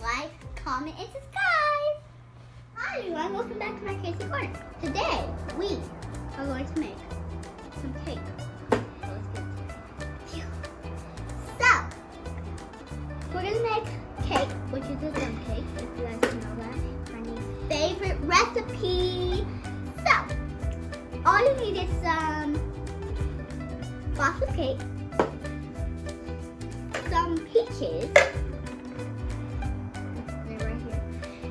like, comment, and subscribe. Hi everyone, welcome back to my Casey Corner. Today, we are going to make some cake. So, we're going to make cake, which is a dumb cake, if you guys don't know that. My favorite recipe. So, all you need is some frosted cake, some peaches, they're right here,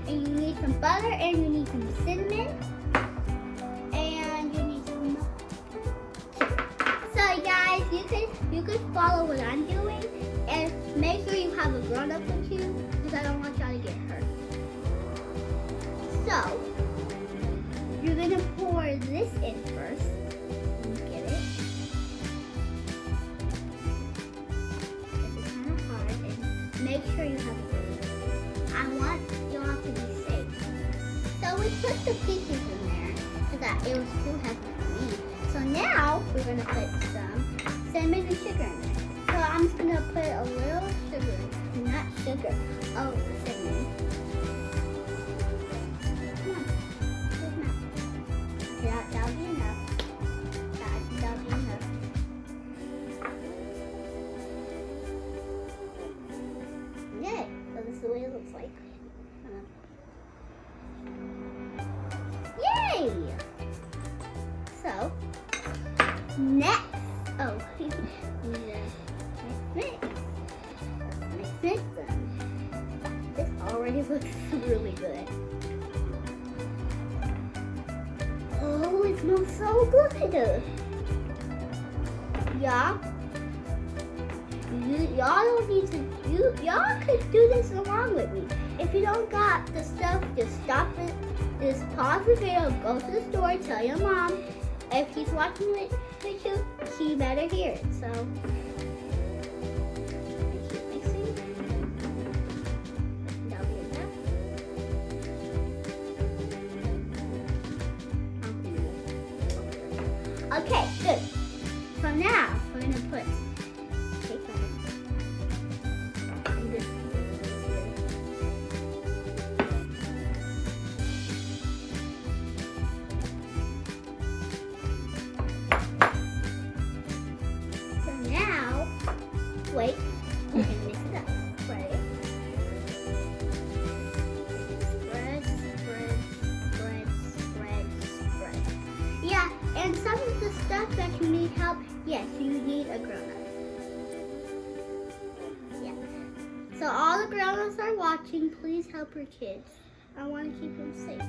and you need some butter, and you need some cinnamon, and you need some sugar. So guys, you can follow what I'm doing, and make sure you have a grown-up with you, because I don't want y'all to get hurt. So, you're going to pour this in first. Get it? Make sure you have it. I want y'all to be safe. So we put the peaches in there because it was too heavy for me. So now we're going to put some cinnamon and sugar in there. So I'm just going to put a little sugar, not sugar, oh, cinnamon. Come on. That'll be enough. That'll be enough. Yay! So this is the way it looks like. Yay! So, next, we need to mix. Let's mix them. This already looks really good. Oh, it smells so good. Yeah. Y'all don't need to, y'all could do this along with me. If you don't got the stuff, just stop it. Just pause the video, go to the store, tell your mom. If she's watching it with you, she better hear it. So, keep mixing. That'll be enough. Okay, good. So now, we're going to put cake on it. Wait, we're gonna mix it up. Ready? Spread. Yeah, and some of the stuff that you need help, yes, you need a grown-up. Yeah. So all the grown-ups are watching, please help your kids. I want to keep them safe.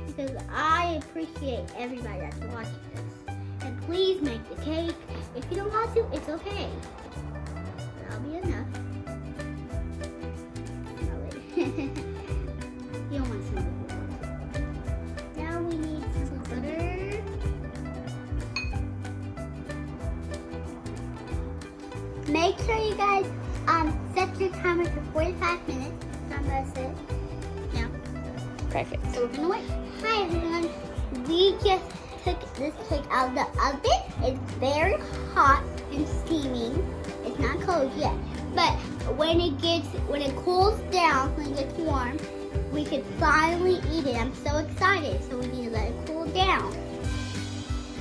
Because I appreciate everybody that's watching this. And please make the cake. If you don't want to, it's okay. That'll be enough. No, wait. You don't want some of it. Now we need some butter. Make sure you guys set your timer for 45 minutes. I'm gonna set it now. Perfect. So we're gonna wait. Hi everyone. We just took this cake out of the oven. It's very hot and steaming. It's not cold yet, but when it cools down, when it gets warm, we could finally eat it. I'm so excited. So we need to let it cool down.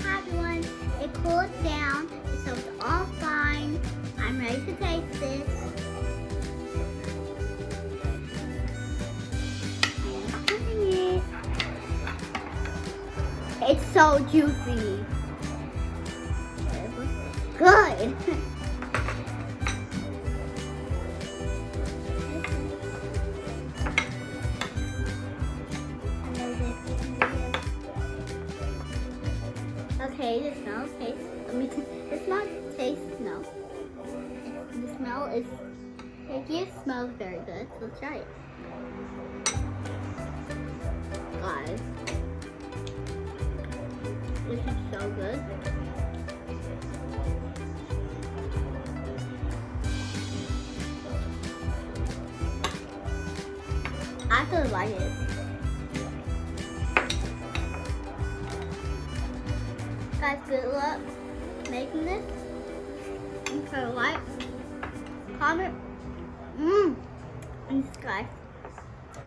Hi everyone, it cooled down, so it's all fine. I'm ready to taste this. I'm cooking it. It's so juicy. Good. Okay, the smell tastes. The smell tastes. No. The smell is. It smells very good. So let's try it. Guys. This is so good. I really like it. Guys, good luck making this. And put a like, comment. in the sky.